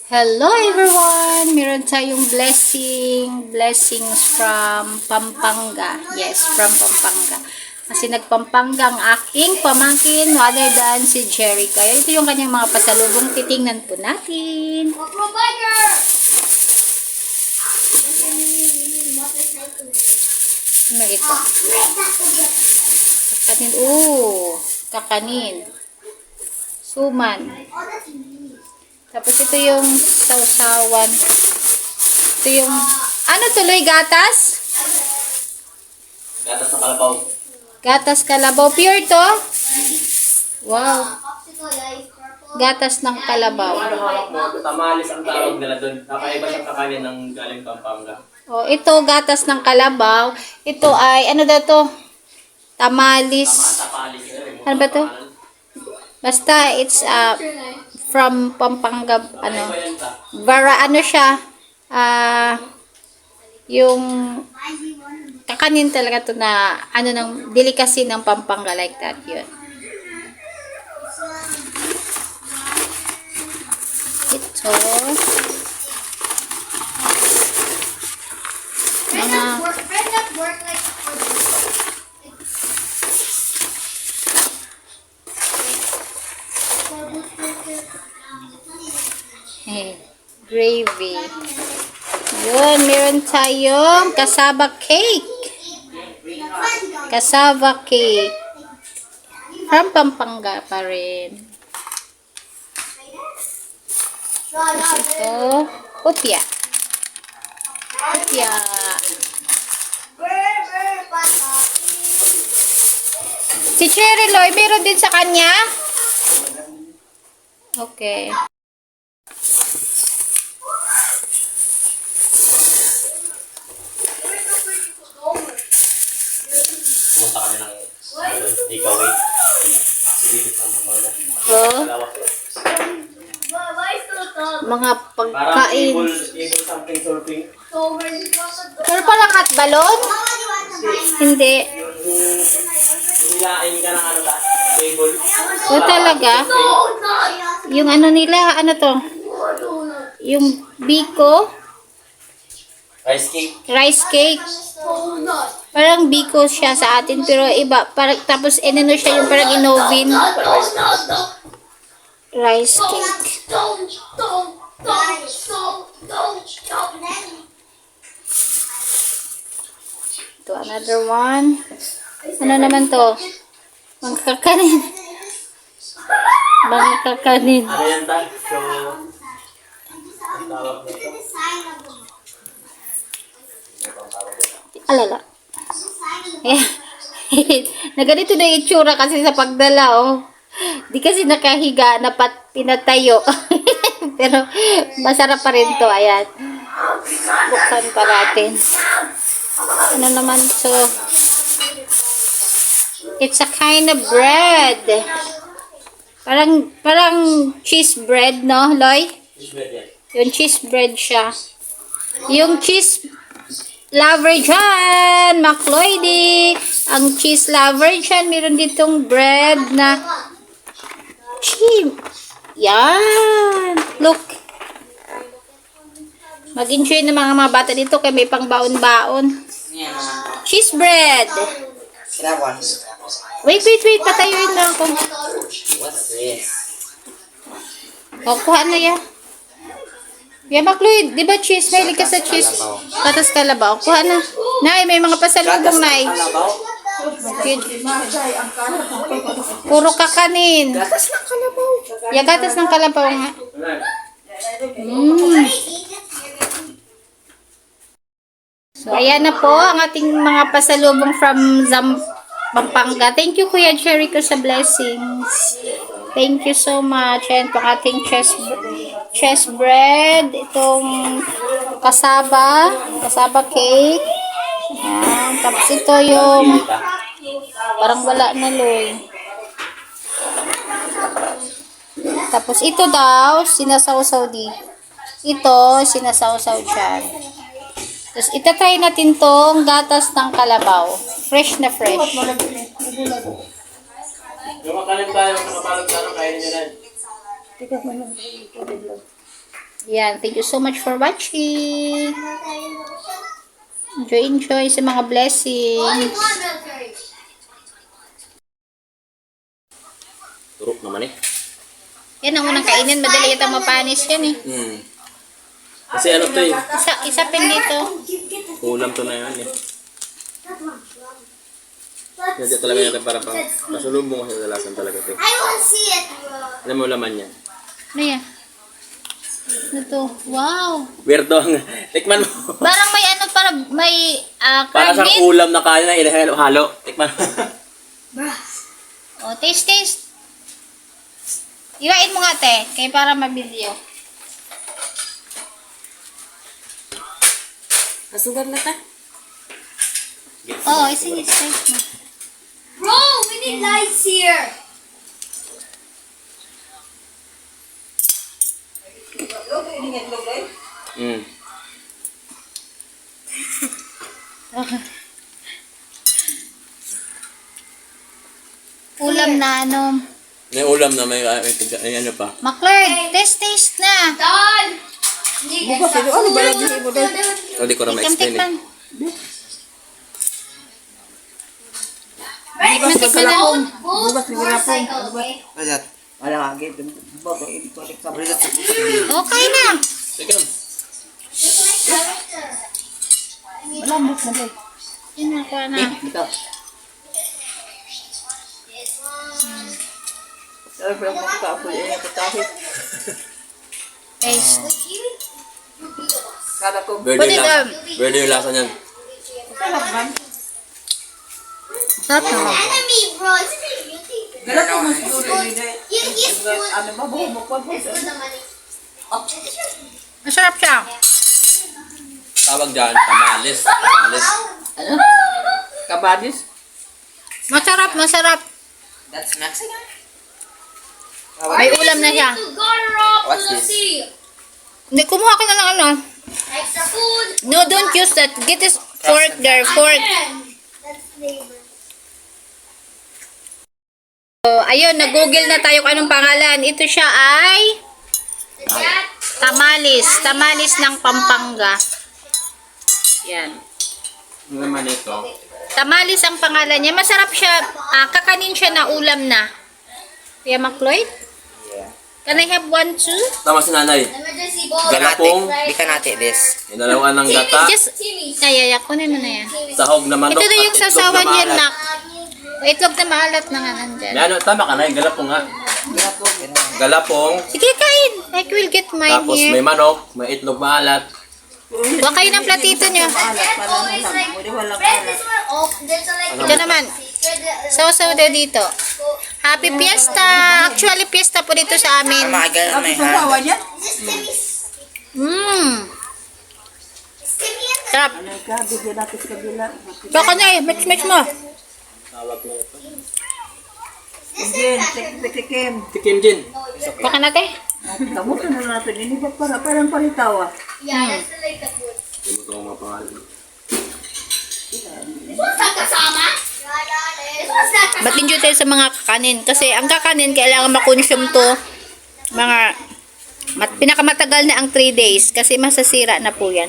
Hello everyone! Meron tayong blessings from Pampanga. Yes, from Pampanga. Kasi nagpampanga ang aking pamangkin other than si Jerry. Kaya ito yung kanyang mga pasalubong. Titingnan po natin. Ano ito? Kakanin. Kakanin. Suman. Tapos ito yung sausawan. Ito yung, ano tuloy, gatas? Gatas ng kalabaw. Gatas kalabaw. Pure to? Wow. Gatas ng kalabaw. Ano hawak mo? Tamales ang tawag nila doon. Nakaiba siyang kakanin ng galing Pampanga. Oh, ito, gatas ng kalabaw. Ito ay, ano daw to? Tamalis. Tapalis. Ano ba to? Basta, it's from Pampanga, ano, ano siya, yung kakanin talaga to na, ano, ng delicacy ng Pampanga, like that, yun. Ito, mga, gravy. Yun, meron tayong cassava cake. Cassava cake. From Pampanga pa rin. Tapos ito, putya. Putya. Si Cherry Loy, meron din sa kanya? Okay. Pumunta kami ng takeaway. Sige, Mga parang pagkain. table something surfing. Pero palang hot balloon? Hindi. Hilain ka ng ano ba? Table. O talaga? Yung ano nila, ano to? Yung biko? Rice cake. Rice cake. Parang biko siya sa atin, pero iba. Parang, tapos inano siya yung parang inovin. Rice cake. Ito, another one. Ano naman to? Mga kakanin. Mga kakanin. Ano yan ta? So, ang tawag nito. Alala. Naganito na yung itsura kasi sa pagdala, oh. Di kasi nakahiga, pinatayo. Pero, masarap pa rin to. Ayan. Buksan pa natin. Ano naman to? It's a kind of bread. Parang cheese bread, no, Loy? Yung cheese bread siya. Yung cheese lover dyan, McLoydy. Ang cheese lover dyan, meron ditong bread na cheese. Yan. Look. Mag-enjoy ng mga bata dito kaya may pang baon-baon. Cheese bread. Wait. Patayuin na ako. What's this? O, kuha na yan. Yeah, McLoyd, di ba cheese? Mahilig ka sa cheese. Gatas kalabaw. Kuha na. Nay, may mga pasalubong, Nay. Puro kakanin. Gatas ng kalabaw. Yeah, gatas ng kalabaw nga. So, ayan na po ang ating mga pasalubong from Pampanga. Thank you, Kuya Jerry, ko sa blessings. Thank you so much. Ayan po ang ating chess bread. Itong cassava cake. Ayan. Tapos ito yung parang wala na, Loy. Tapos ito daw, sinasawsaw di. Ito, sinasawsaw dyan. Tapos itatry natin tong gatas ng kalabaw. Fresh na fresh. Yung makalim tayo, nakabalot tayo, kainin nyo na. Yan, thank you so much for watching. Enjoy sa mga blessings. Turok naman eh. Yan ang unang kainin, madali ito mapanis yan eh. Kasi ano to eh. Isa pin dito. Ulam to na yan eh. Hindi talaga natin para pang kasulubong kasi dalasan talaga ito. I want to see it, bro. Alam mo laman yan. Ano yan? Ito. Wow. Weirdo ang tikman mo. Parang may ano, parang may Para crab siyang meat. ulam na kain na inahalo-halo. Tikman mo. Oh, taste. Iwain mo nga, te. Kaya para mabidyo. Nasugar na ta. Oh, sige, taste mo. Bro, we need lights here. Ulam na ano. May ulam na may ano pa. McLeod, taste na. Don. Bukas ito. Ano ba lagi mo doon? Hindi ko na ma-explain eh. Tikman. Tikman na. Bukas ni Rapong. Okay. Wala nga gito. Bakit hindi ko ulit kabalik. Okay na. Tikman. Wala mo na doon. Yun ako na. Ito. Sabi pa lang makakaapoy. Ay, nakatahit. Taste. Kala ko. Verde Put it yung lasa. up. Verde yung lasa niyan. Sarap man. Sarap na. Enemy, bro. It's a beauty. Galat ko mas tuloy nila. Yes, Ano ba? Buho mo pa. Masarap siya. Tawag dyan, kamalis. Kamalis. Ano? Kabadis? Masarap. That's Mexican? May ulam na siya. What's this? Hindi, kumuha ka na lang ano. Extra food. No, don't use that. Get this fork there, fork. That's flavor. So, ayun, nag-google na tayo kung anong pangalan. Ito siya ay That. tamalis. Tamalis ng Pampanga. Yan. Ano naman ito? Tamalis ang pangalan niya. Masarap siya. Kakanin siya na ulam na. Kuya McLeod? Yeah. Can I have one too? Tama si nanay. Emergency ball. Galapong. Bikanate this. Inalawan ng gata. Just, ayaya, kunin mo na yan. Sahog na manok. Ito na yung at itlog sasawan na niya, maalat. nak. Itlog na maalat na nga nandyan. Ano, tama ka na. Galapong nga. Galapong. Sige, kain. I will get mine Tapos may here. manok. May itlog maalat. Huwag kayo ng platito niyo. Para always lang. like- Pwede walang Friend, alat. this one. Oh, there's a like. Ito naman. Sausaw daw dito. Happy Fiesta! Actually, fiesta po dito sa amin. Tapos ang sawa niya? This Timmy's. Is Timmy in Sarap. Ano ka? Bigyan natin sa kabila. Baka na eh. Mix mo. Tawag na ito. Jin, tikim. Tikim din. Baka natin. Kamusta na natin. Ini ba parang palitawa? Yeah, that's the like the food. Hindi mo ito ang mga pangalan. This one's not kasama. This one's not kasama. Ba't enjoy tayo sa mga kakanin? Kasi ang kakanin, kailangan makonsume to mga pinakamatagal na ang 3 days kasi masasira na po yan.